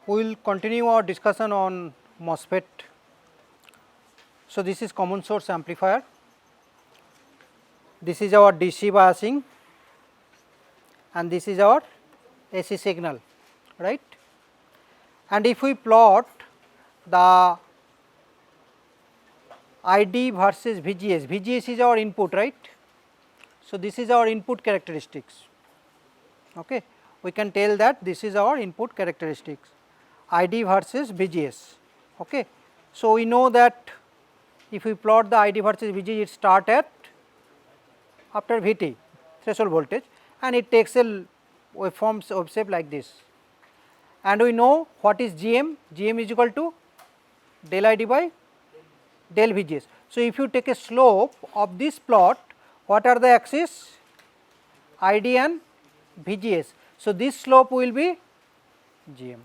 We will continue our discussion on MOSFET. So, this is common source amplifier, this is our DC biasing and this is our AC signal, right. And if we plot the ID versus VGS, VGS is our input, right. So, this is our input characteristics, okay. We can tell that this is our input characteristics, ID versus VGS, okay. So, we know that if we plot the ID versus VGS, it start at after VT threshold voltage and it takes a waveform wave shape like this, and we know what is GM, GM is equal to del ID by del VGS. So, if you take a slope of this plot, what are the axes? ID and VGS. So, this slope will be GM.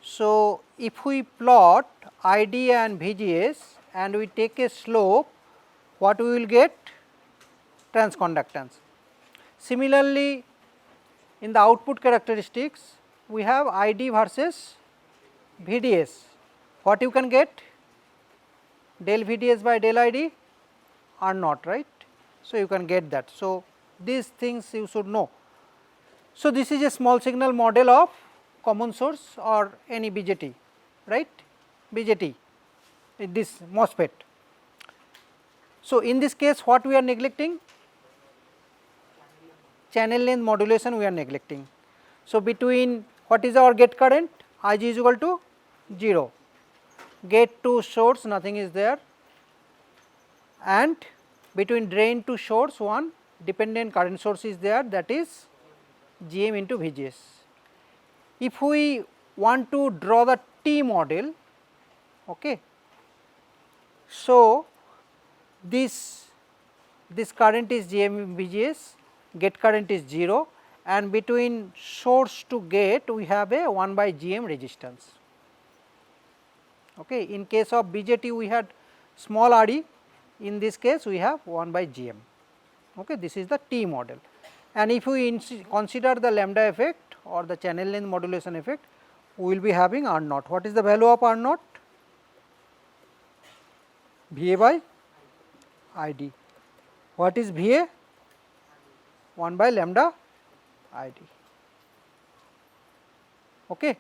So, if we plot ID and VGS and we take a slope, what we will get? Transconductance. Similarly, in the output characteristics, we have ID versus VDS. What you can get? Del VDS by del ID or not, right. So, you can get that. So, these things you should know. So, this is a small signal model of common source or any BJT, right, BJT, this MOSFET. So, in this case what we are neglecting? Channel length modulation we are neglecting. So, between what is our gate current? Ig is equal to 0, gate to source nothing is there, and between drain to source one dependent current source is there, that is GM into VGS. If we want to draw the T model, okay, so this current is GM VGS, gate current is 0, and between source to gate we have a 1 by GM resistance. Okay. In case of BJT we had small RE, in this case we have 1 by GM. Okay. This is the T model, and if we consider the lambda effect or the channel length modulation effect, we will be having R naught. What is the value of R naught? VA by ID. What is VA? 1 by lambda ID. Okay.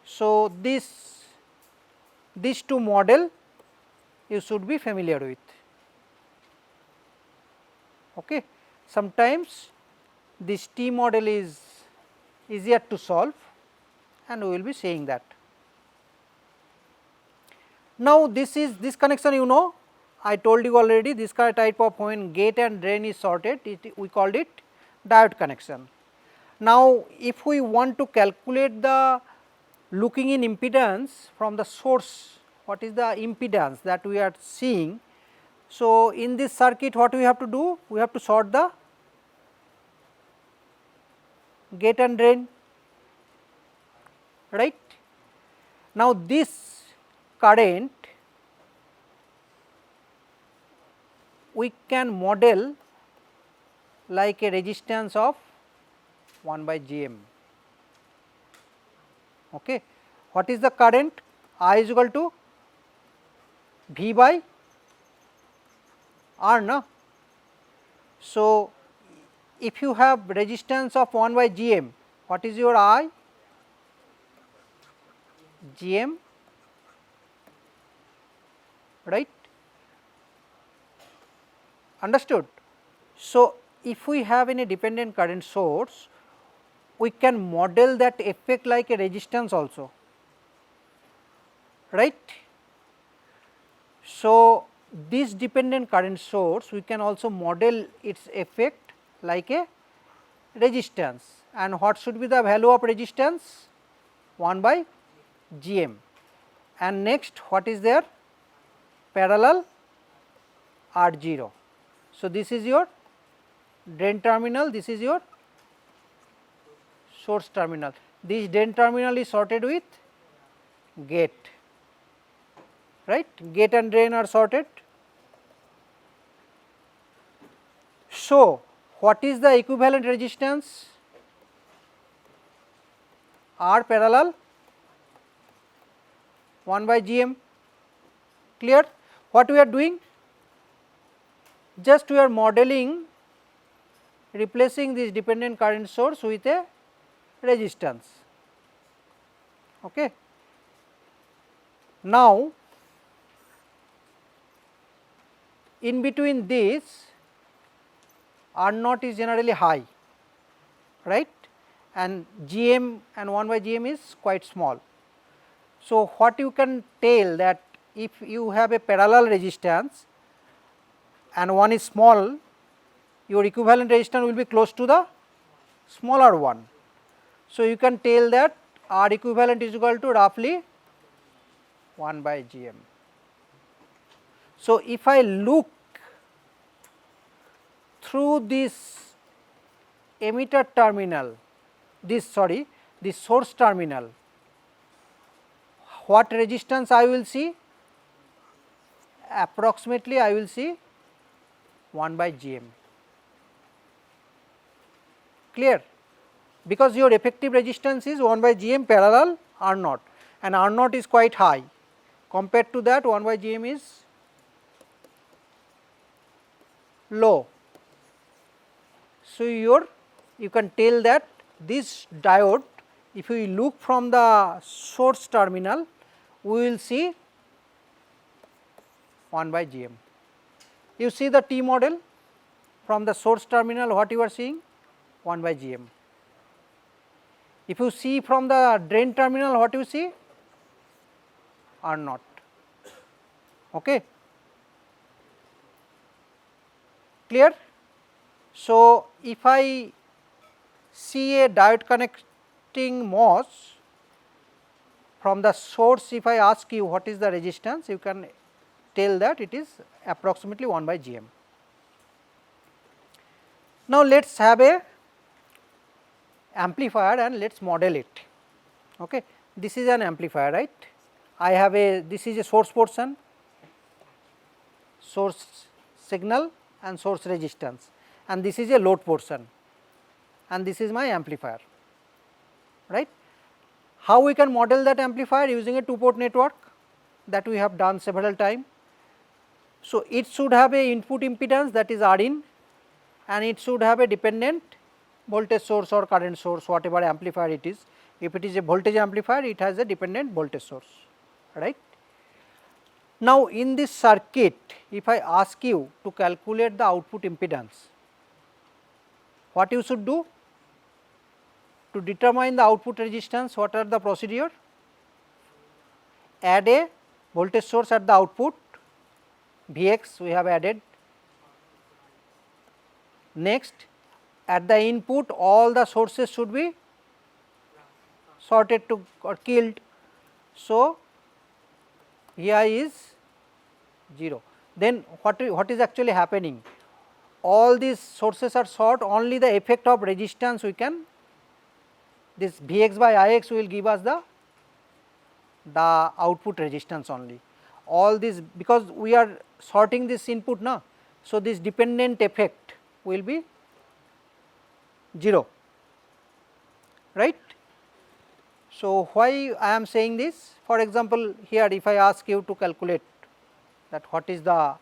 So, these two model you should be familiar with. Okay. Sometimes this T model is easier to solve and we will be saying that. Now, this connection you know, I told you already, this type of when gate and drain is sorted, we called it diode connection. Now, if we want to calculate the looking in impedance from the source, what is the impedance that we are seeing. So, in this circuit what we have to do? We have to sort the gate and drain, right. Now, this current we can model like a resistance of 1 by GM. Okay. What is the current? I is equal to V by R, na. So, if you have resistance of 1 by GM, what is your I? GM, right. Understood. So, if we have any dependent current source, we can model that effect like a resistance also, right. So, this dependent current source we can also model its effect like a resistance, and what should be the value of resistance? 1 by GM, and next what is there? Parallel R0. So, this is your drain terminal, this is your source terminal. This drain terminal is sorted with gate, right. Gate and drain are sorted. So, what is the equivalent resistance? R parallel 1 by Gm. Clear? What we are doing? Just we are modeling replacing this dependent current source with a resistance. Okay. Now, in between this R naught is generally high, right, and Gm and 1 by Gm is quite small. So, what you can tell that if you have a parallel resistance and one is small, your equivalent resistance will be close to the smaller one. So, you can tell that R equivalent is equal to roughly 1 by Gm. So, if I look through this emitter terminal, this source terminal, what resistance I will see? Approximately I will see 1 by Gm. Clear? Because your effective resistance is 1 by Gm parallel R naught, and R naught is quite high. Compared to that, 1 by Gm is low. So, you can tell that this diode, if we look from the source terminal, we will see 1 by Gm. You see the T model from the source terminal, what you are seeing? 1 by Gm. If you see from the drain terminal, what you see? R naught. Okay. Clear? So, if I see a diode connecting MOS from the source, if I ask you what is the resistance, you can tell that it is approximately 1 by Gm. Now, let us have a amplifier and let us model it. Okay. This is an amplifier, right. I have this is a source portion, source signal and source resistance, and this is a load portion, and this is my amplifier, right. How we can model that amplifier? Using a 2-port network that we have done several times. So, it should have a input impedance, that is R in, and it should have a dependent voltage source or current source, whatever amplifier it is. If it is a voltage amplifier, it has a dependent voltage source, right. Now, in this circuit, if I ask you to calculate the output impedance, what you should do? To determine the output resistance, what are the procedure? Add a voltage source at the output, Vx we have added. Next, at the input, all the sources should be sorted to or killed. So, Vi is 0. Then what is actually happening? All these sources are short, only the effect of resistance we can, this Vx by Ix will give us the output resistance only. All this, because we are sorting this input now, so this dependent effect will be 0, right. So, why I am saying this? For example, here if I ask you to calculate that what is the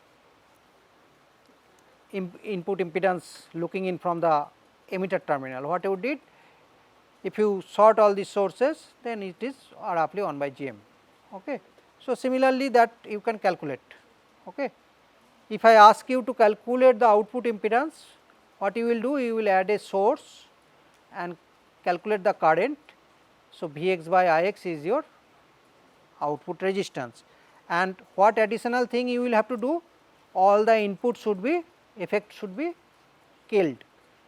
input impedance looking in from the emitter terminal, what you did? If you sort all these sources, then it is roughly 1 by Gm. Okay. So, similarly that you can calculate. Okay. If I ask you to calculate the output impedance, what you will do? You will add a source and calculate the current. So, Vx by Ix is your output resistance, and what additional thing you will have to do? All the input should be, effect should be killed.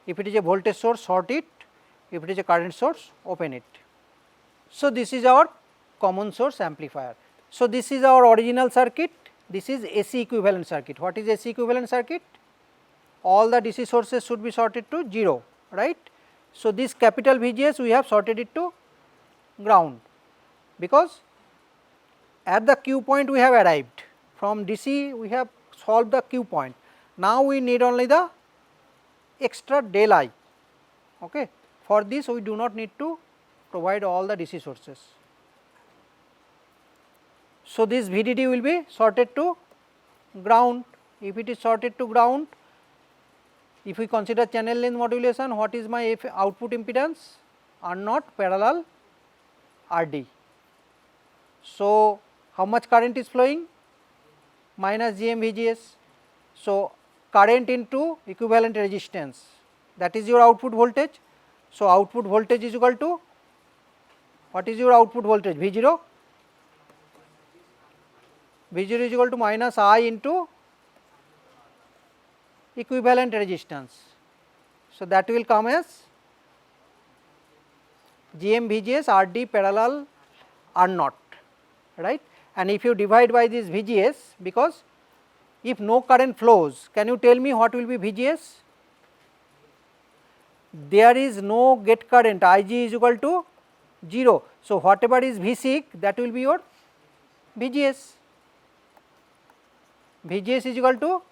If it is a voltage source, sort it. If it is a current source, open it. So, this is our common source amplifier. So, this is our original circuit, this is AC equivalent circuit. What is AC equivalent circuit? All the DC sources should be sorted to 0, right. So, this capital VGS we have sorted it to ground, because at the Q point we have arrived, from DC we have solved the Q point. Now, we need only the extra del I. Okay. For this we do not need to provide all the DC sources. So, this VDD will be sorted to ground. If it is sorted to ground, if we consider channel length modulation, what is my output impedance? R naught parallel RD. So, how much current is flowing? Minus Gm VGS. So, current into equivalent resistance, that is your output voltage. So, output voltage is equal to, what is your output voltage? V0? V0 is equal to minus I into equivalent resistance. So, that will come as Gm VGS RD parallel R naught, right. And if you divide by this VGS, because if no current flows, can you tell me what will be VGS? There is no gate current, Ig is equal to 0. So, whatever is Vsig, that will be your VGS. VGS is equal to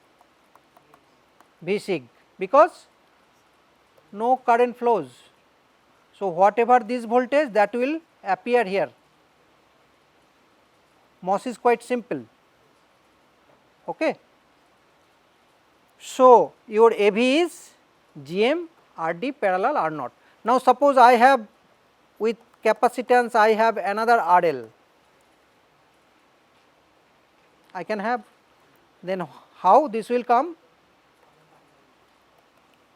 Vsig, because no current flows. So, whatever this voltage, that will appear here. MOS is quite simple. Okay. So, your AV is Gm RD parallel R naught. Now, suppose I have with capacitance, I have another RL, I can have, then how this will come?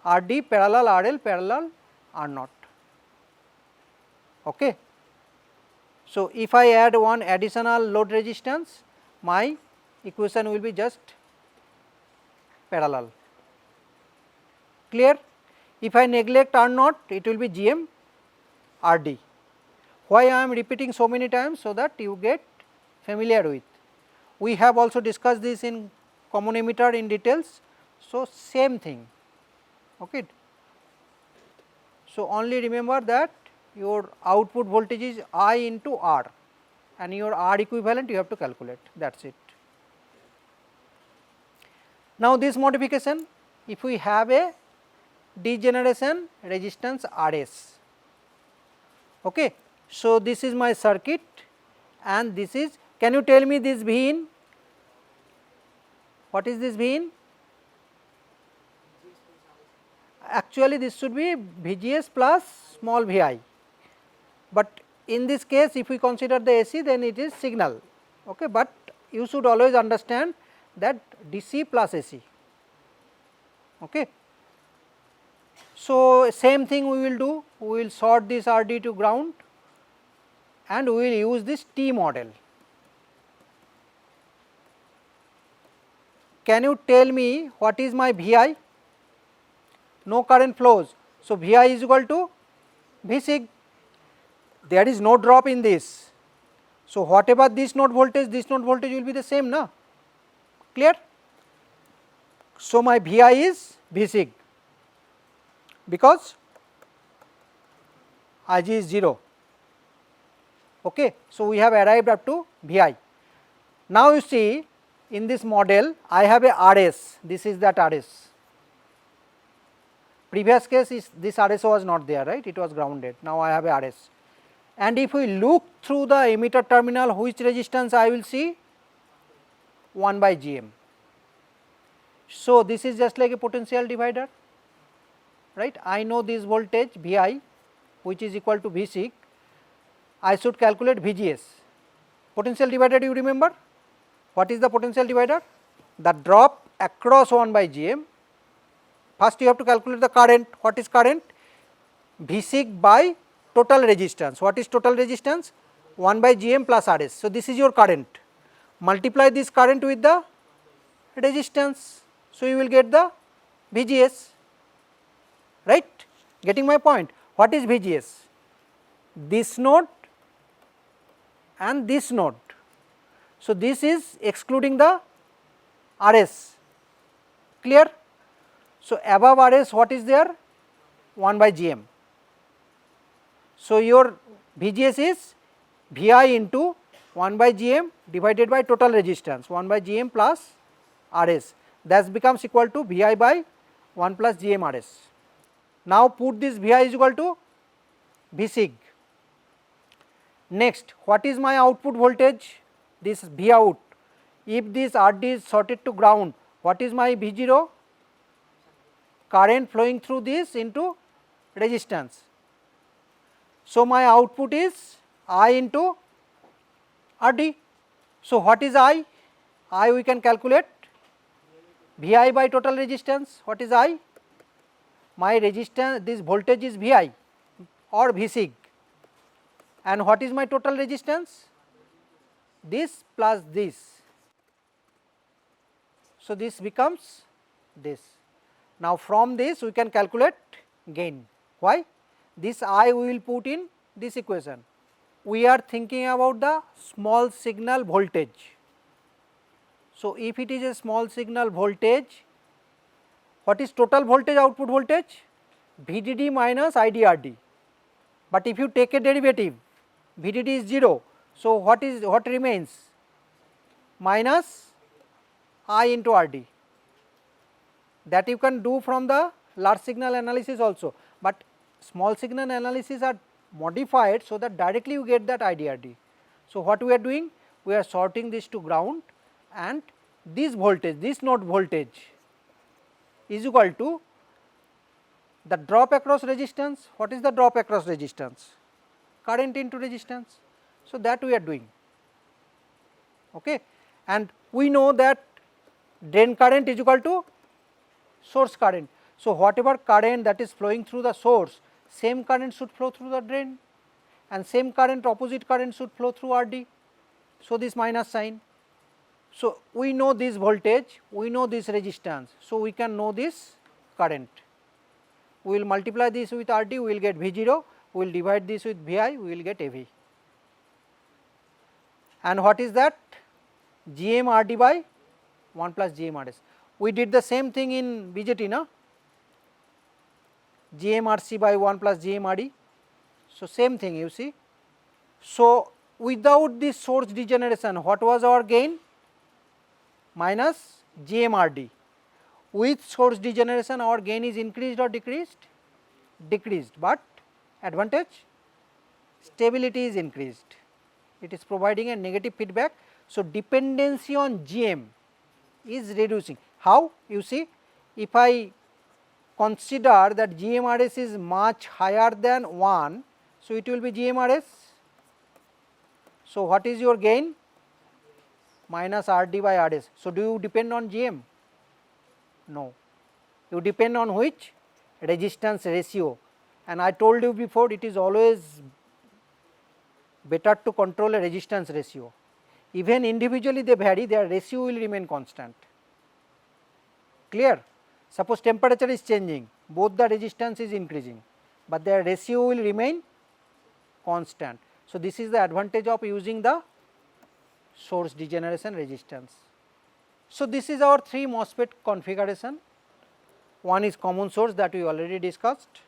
RD parallel RL parallel R naught. Okay. So, if I add one additional load resistance, my equation will be just parallel. Clear? If I neglect R naught, it will be Gm RD. Why I am repeating so many times? So that you get familiar with. We have also discussed this in common emitter in details. So, same thing. Okay. So, only remember that your output voltage is I into R, and your R equivalent you have to calculate, that is it. Now, this modification, if we have a degeneration resistance Rs. Okay. So, this is my circuit, and this is, can you tell me this V in? What is this V in? Actually, this should be VGS plus small Vi, but in this case if we consider the AC, then it is signal. Okay. But you should always understand that DC plus AC. Okay. So, same thing we will do, we will sort this RD to ground, and we will use this T model. Can you tell me what is my Vi? No current flows. So, Vi is equal to Vsig. There is no drop in this. So, whatever this node voltage will be the same, na? Clear? So, my Vi is Vsig, because Ig is 0. Okay. So, we have arrived up to Vi. Now, you see in this model I have a Rs, this is that Rs. Previous case is this Rs was not there, right, it was grounded. Now, I have a Rs, and if we look through the emitter terminal, which resistance I will see? 1 by Gm. So, this is just like a potential divider, right. I know this voltage Vi, which is equal to Vsig. I should calculate VGS. Potential divider, you remember? What is the potential divider? The drop across 1 by Gm. First you have to calculate the current. What is current? Vsig by total resistance. What is total resistance? 1 by Gm plus Rs. So, this is your current. Multiply this current with the resistance. So, you will get the VGS, right. Getting my point? What is VGS? This node and this node. So, this is excluding the Rs, clear. So, above Rs what is there? 1 by Gm. So, your VGS is Vi into 1 by Gm divided by total resistance 1 by Gm plus Rs, that becomes equal to Vi by 1 plus Gm Rs. Now, put this Vi is equal to Vsig. Next, what is my output voltage? this V out. If this RD is sorted to ground, what is my V0? Current flowing through this into resistance. So, my output is I into RD. So, what is I? I we can calculate Vi by total resistance. What is I? My resistance, this voltage is Vi or V sig, and what is my total resistance? This plus this. So, this becomes this. Now, from this we can calculate gain. Why? This I we will put in this equation. We are thinking about the small signal voltage. So, if it is a small signal voltage, what is total voltage, output voltage? VDD minus IDRD. But if you take a derivative, VDD is 0. So, what remains? Minus I into RD. That you can do from the large signal analysis also, but small signal analysis are modified so that directly you get that IDRD. So, what we are doing? We are sorting this to ground, and this voltage, this node voltage is equal to the drop across resistance. What is the drop across resistance? Current into resistance. So, that we are doing, okay. And we know that drain current is equal to source current. So, whatever current that is flowing through the source, same current should flow through the drain, and same current, opposite current should flow through RD. So, this minus sign. So, we know this voltage, we know this resistance. So, we can know this current. We will multiply this with RD, we will get V0, we will divide this with Vi, we will get AV. And what is that? Gm RD by 1 plus Gm RS. We did the same thing in BJT, na? Gm RC by 1 plus Gm RD. So, same thing you see. So, without this source degeneration, what was our gain? Minus Gm RD. With source degeneration, our gain is increased or decreased? Decreased, but advantage? Stability is increased. It is providing a negative feedback. So, dependency on Gm is reducing. How? You see, if I consider that GMRS is much higher than 1, so it will be GMRS. So, what is your gain? Minus RD by RS. So, do you depend on GM? No. You depend on which? Resistance ratio. And I told you before, it is always better to control a resistance ratio. Even individually they vary, their ratio will remain constant. Clear? Suppose temperature is changing, both the resistance is increasing, but their ratio will remain constant. So, this is the advantage of using the source degeneration resistance. So, this is our 3 MOSFET configuration. One is common source that we already discussed,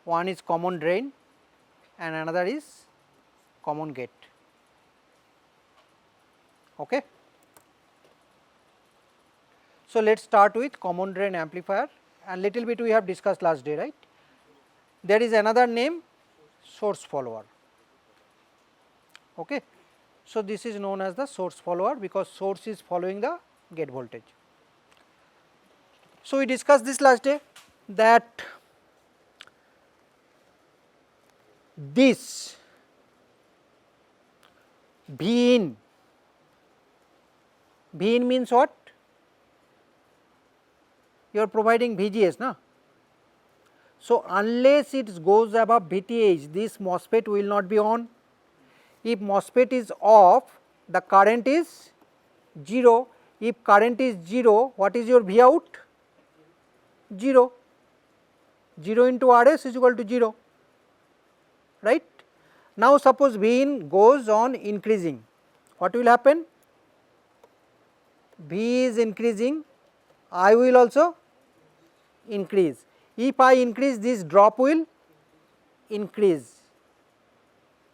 one is common drain, and another is common gate. Okay. So, let us start with common drain amplifier, and little bit we have discussed last day, right. There is another name, source follower. Okay. So, this is known as the source follower because source is following the gate voltage. So, we discussed this last day that this V in means what? You are providing VGS, na? So, unless it goes above VTH, this MOSFET will not be on. If MOSFET is off, the current is 0. If current is 0, what is your V out? 0. 0 into RS is equal to 0, right. Now, suppose V in goes on increasing, what will happen? V is increasing, I will also increase. If I increase, this drop will increase.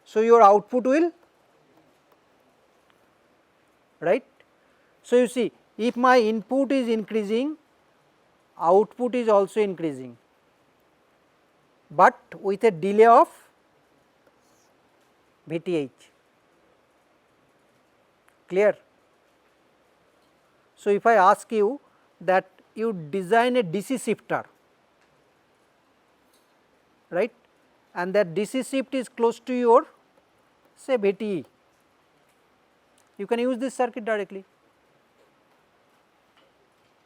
So, your output will, right. So, you see, if my input is increasing, output is also increasing, but with a delay of VTH. Clear? So, if I ask you that you design a DC shifter, right, and that DC shift is close to your say VTE, you can use this circuit directly,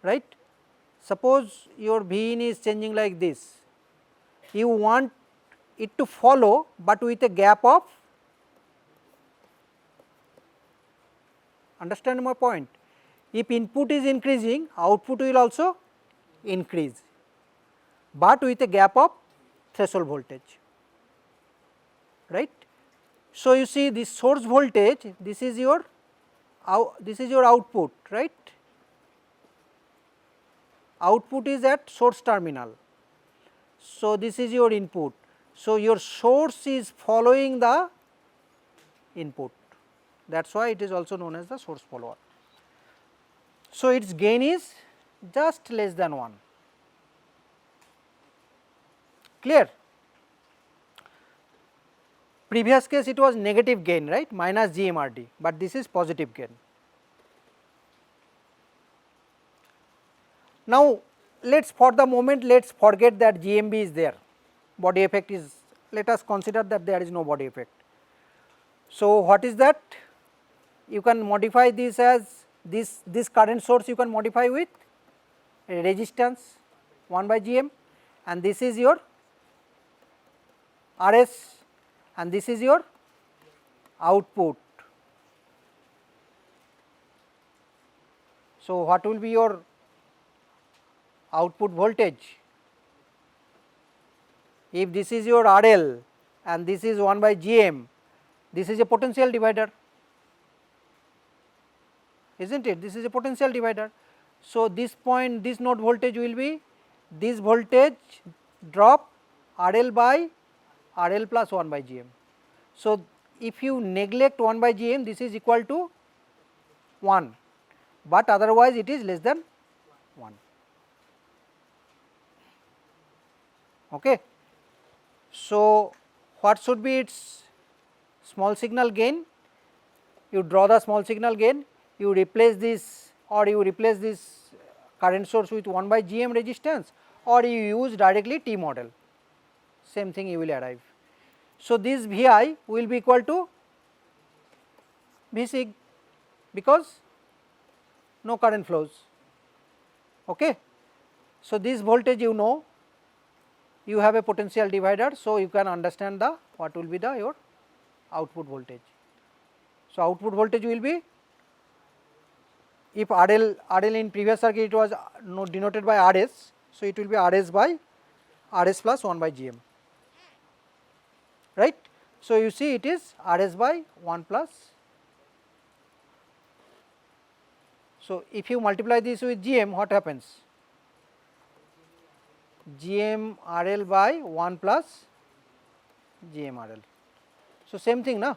right. Suppose your V in is changing like this, you want it to follow, but with a gap of, understand my point, if input is increasing, output will also increase, but with a gap of threshold voltage, right. So, you see this source voltage, this is your output, right. Output is at source terminal. So, this is your input. So, your source is following the input, that is why it is also known as the source follower. So, its gain is just less than 1, clear. Previous case it was negative gain, right, minus GMRD, but this is positive gain. Now, let us for the moment let us forget that GMB is there, body effect is, let us consider that there is no body effect. So, what is that? You can modify this as this current source you can modify with a resistance 1 by GM, and this is your RS, and this is your output. So, what will be your output voltage? If this is your RL and this is 1 by GM, this is a potential divider, is not it? This is a potential divider. So, this point, this node voltage will be this voltage drop RL by RL plus 1 by GM. So, if you neglect 1 by GM, this is equal to 1, but otherwise it is less than 1. Okay. So, what should be its small signal gain? You draw the small signal gain, you replace this, or you replace this current source with 1 by GM resistance, or you use directly T model, same thing you will arrive. So, this Vi will be equal to V sig, because no current flows. Okay. So, this voltage you know, you have a potential divider. So, you can understand the what will be the your output voltage. So, output voltage will be, if RL in previous circuit it was denoted by RS, so it will be RS by RS plus 1 by GM, right. So, you see it is RS by 1 plus. So, if you multiply this with GM, what happens? GM RL by 1 plus GM RL. So, same thing na,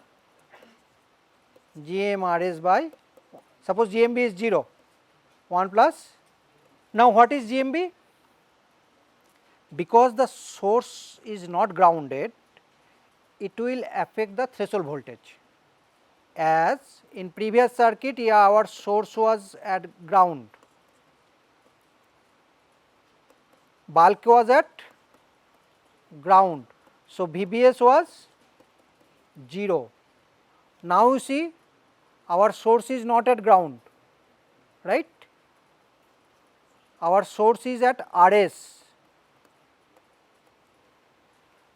GM RS by, suppose GMB is 0, 1 plus. Now, what is GMB? Because the source is not grounded, it will affect the threshold voltage. As in previous circuit, yeah, our source was at ground, bulk was at ground. So, VBS was 0. Now, you see our source is not at ground, right, our source is at RS,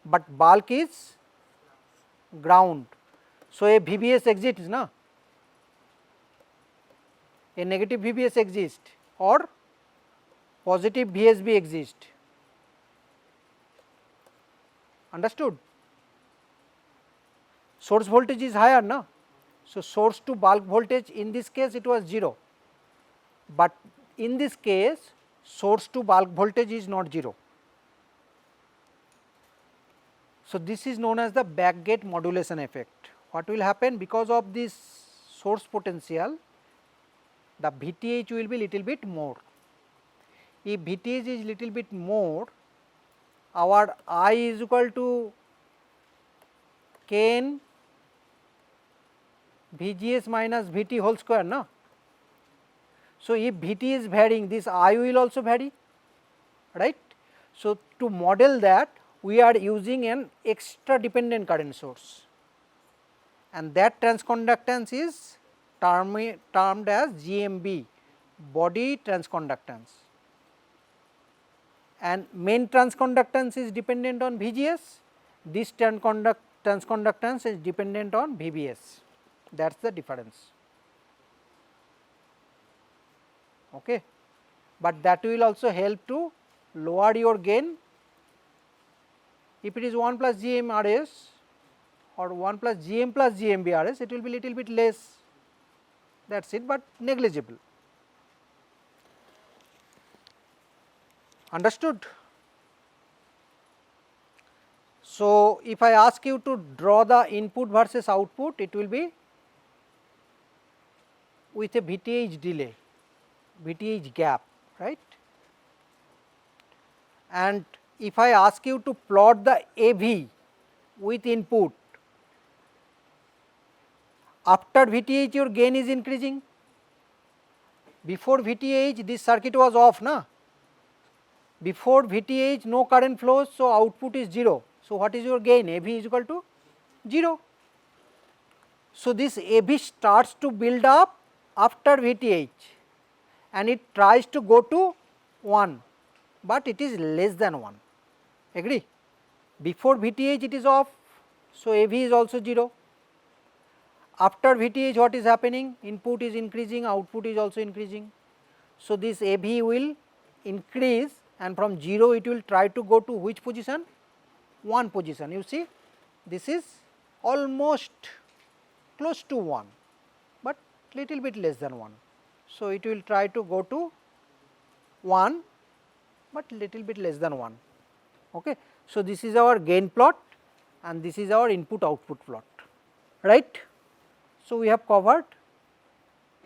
but bulk is ground. So, a VBS exists na, a negative VBS exists or positive VSB exists, understood. Source voltage is higher na. So, source to bulk voltage in this case it was 0, but in this case source to bulk voltage is not 0. So, this is known as the backgate modulation effect. What will happen? Because of this source potential, the VTH will be little bit more. If VTH is little bit more, our I is equal to Kn VGS minus VT whole square, no? So, if VT is varying, this I will also vary, right. So, to model that, we are using an extra dependent current source, and that transconductance is termed as GMB, body transconductance, and main transconductance is dependent on VGS, this transconductance is dependent on VBS, that is the difference. Okay. But that will also help to lower your gain. If it is 1 plus GM RS or 1 plus GM plus GMB RS, it will be little bit less, that is it, but negligible. Understood? So, if I ask you to draw the input versus output, it will be with a VTH delay, VTH gap, right. And if I ask you to plot the AV with input, after VTH your gain is increasing, before VTH this circuit was off, na? Before VTH no current flows, so output is 0. So, what is your gain? AV is equal to 0. So, this AV starts to build up after VTH and it tries to go to 1, but it is less than 1, agree. Before VTH it is off, so AV is also 0. After VTH what is happening? Input is increasing, output is also increasing. So, this AV will increase, and from 0 it will try to go to which position? 1 position. You see, this is almost close to 1, but little bit less than 1. So, it will try to go to 1, but little bit less than 1. Okay. So, this is our gain plot and this is our input output plot, right. So, we have covered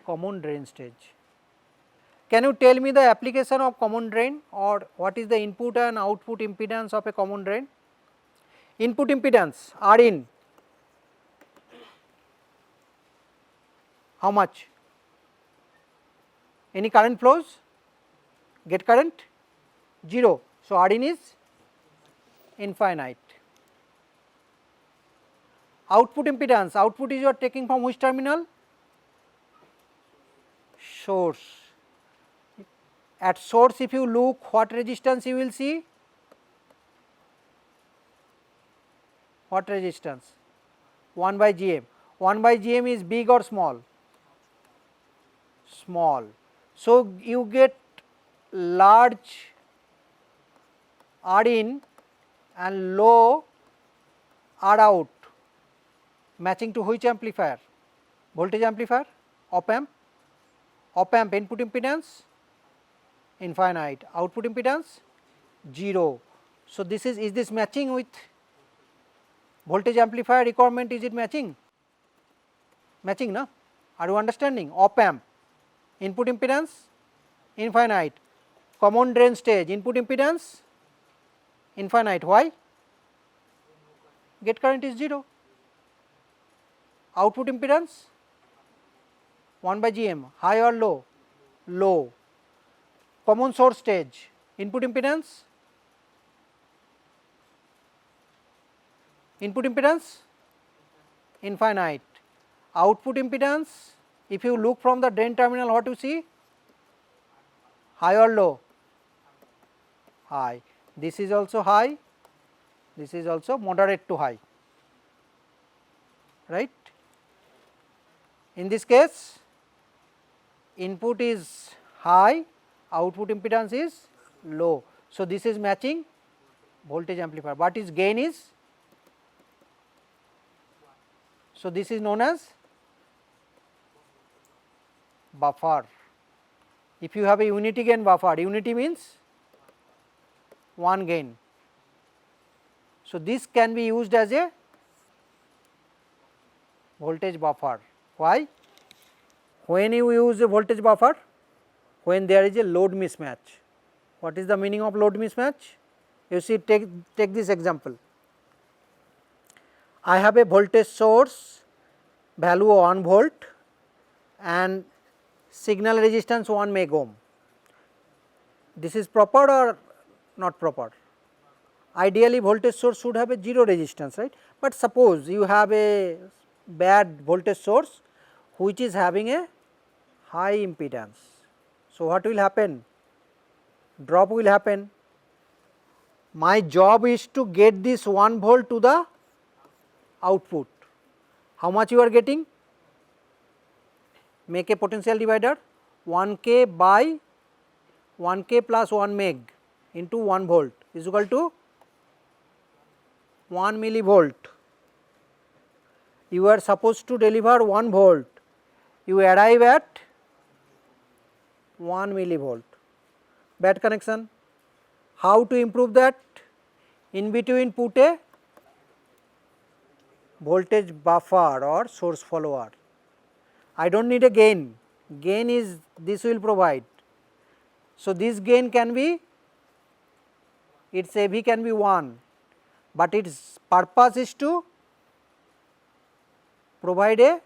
common drain stage. Can you tell me the application of common drain, or what is the input and output impedance of a common drain? Input impedance R in, how much? Any current flows? Get current? 0. So, R in is infinite. Output impedance, output is you are taking from which terminal? Source. At source if you look, what resistance you will see? What resistance? 1 by Gm. 1 by Gm is big or small? Small. So, you get large R in and low R out, matching to which amplifier? Voltage amplifier, op amp. Op amp input impedance infinite, output impedance 0. So, this is this matching with voltage amplifier requirement? Is it matching? Matching, na? Are you understanding? Op amp input impedance infinite, common drain stage input impedance infinite. Why? Get current is 0. Output impedance 1 by Gm, high or low? Low. Common source stage input impedance infinite. Output impedance, if you look from the drain terminal, what you see? High or low? High. This is also high, this is also moderate to high, right. In this case, input is high, output impedance is low. So, this is matching voltage amplifier, but its gain is, so this is known as buffer. If you have a unity gain buffer, unity means 1 gain. So, this can be used as a voltage buffer. Why? When you use a voltage buffer? When there is a load mismatch. What is the meaning of load mismatch? You see, take this example. I have a voltage source value 1 volt and signal resistance 1 meg ohm. This is proper or not proper? Ideally voltage source should have a 0 resistance, right, but suppose you have a bad voltage source which is having a high impedance. So, what will happen? Drop will happen. My job is to get this 1 volt to the output. How much you are getting? Make a potential divider, 1k by 1k plus 1 meg into 1 volt is equal to 1 millivolt. You are supposed to deliver 1 volt, you arrive at 1 millivolt. Bad connection. How to improve that? In between put a voltage buffer or source follower. I do not need a gain, gain is this will provide. So, this gain can be, its AV can be 1, but its purpose is to provide a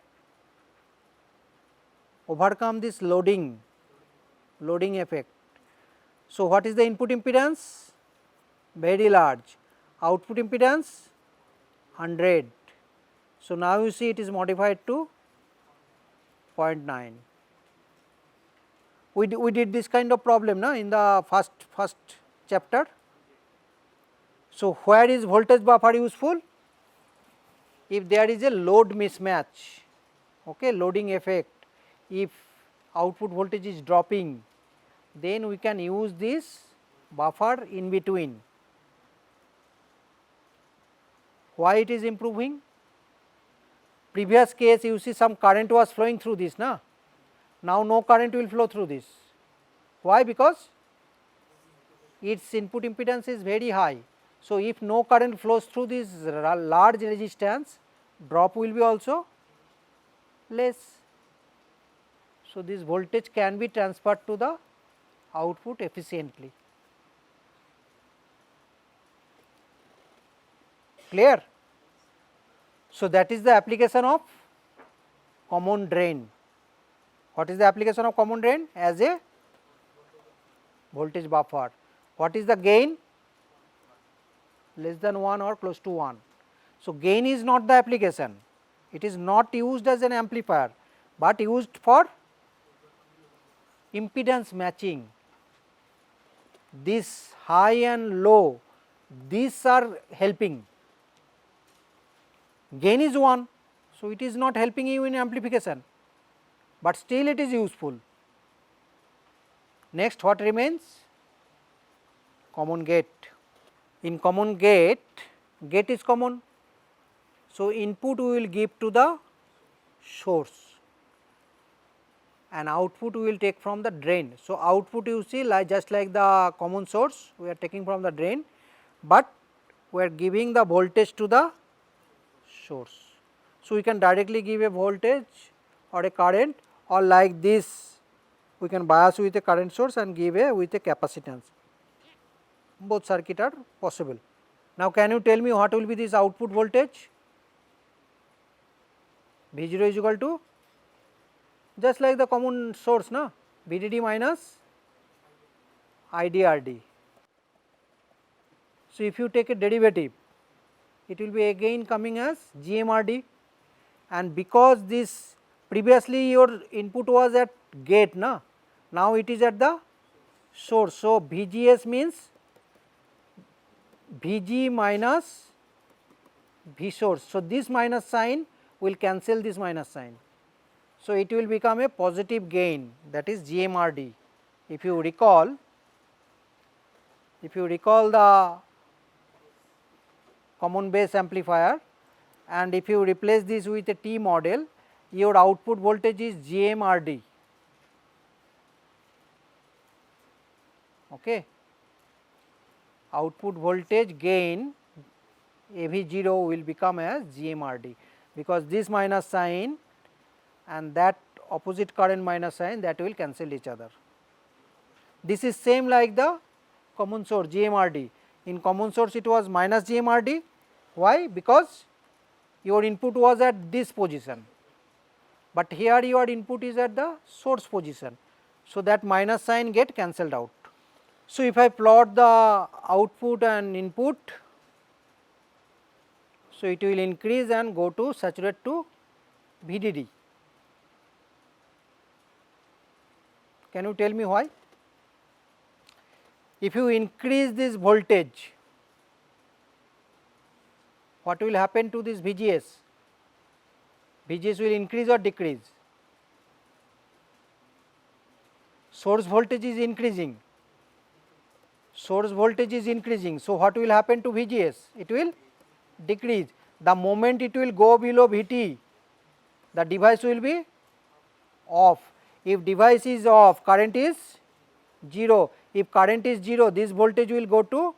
overcome this loading effect. So, what is the input impedance? Very large. Output impedance 100. So, now you see it is modified to 0.9. We did this kind of problem na, in the first chapter. So, where is voltage buffer useful? If there is a load mismatch, okay, loading effect, if output voltage is dropping, then we can use this buffer in between. Why it is improving? Previous case you see some current was flowing through this, na? Now no current will flow through this. Why? Because its input impedance is very high. So, if no current flows through this large resistance, drop will be also less. So, this voltage can be transferred to the output efficiently. Clear? So, that is the application of common drain. What is the application of common drain? As a voltage buffer. What is the gain? Less than 1 or close to 1. So, gain is not the application, it is not used as an amplifier, but used for impedance matching. This high and low, these are helping. Gain is 1, so it is not helping you in amplification, but still it is useful. Next, what remains? Common gate. In common gate, gate is common. So, input we will give to the source and output we will take from the drain. So, output you see like just like the common source we are taking from the drain, but we are giving the voltage to the source. So, we can directly give a voltage or a current, or like this we can bias with a current source and give a with a capacitance. Both circuit are possible. Now, can you tell me what will be this output voltage? V0 is equal to just like the common source, na, VDD minus IDRD. So, if you take a derivative, it will be again coming as GMRD, and because this previously your input was at gate, na, now it is at the source. So, VGS means Vg minus V source. So, this minus sign will cancel this minus sign. So, it will become a positive gain, that is GMRD. If you recall the common base amplifier, and if you replace this with a T model, your output voltage is GMRD. Okay. Output voltage gain AV0 will become as GMRD, because this minus sign and that opposite current minus sign, that will cancel each other. This is same like the common source GMRD. In common source it was minus GMRD. Why? Because your input was at this position. but here your input is at the source position. So, that minus sign get cancelled out. So, if I plot the output and input, so it will increase and go to saturate to VDD. Can you tell me why? If you increase this voltage, what will happen to this VGS? VGS will increase or decrease? Source voltage is increasing. Source voltage is increasing. So, what will happen to VGS? It will decrease. The moment it will go below VT, the device will be off. If device is off, current is 0. If current is 0, this voltage will go to,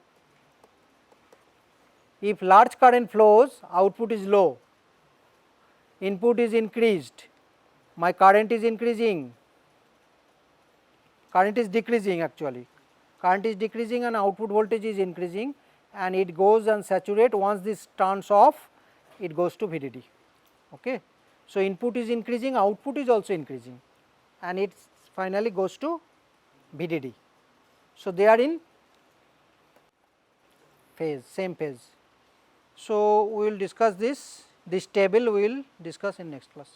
if large current flows, output is low, input is increased, my current is increasing, current is decreasing actually, current is decreasing and output voltage is increasing, and it goes and saturate. Once this turns off, it goes to VDD. Okay. So, input is increasing, output is also increasing, and it finally goes to VDD. So, they are in phase, same phase. So, we will discuss this table we will discuss in next class.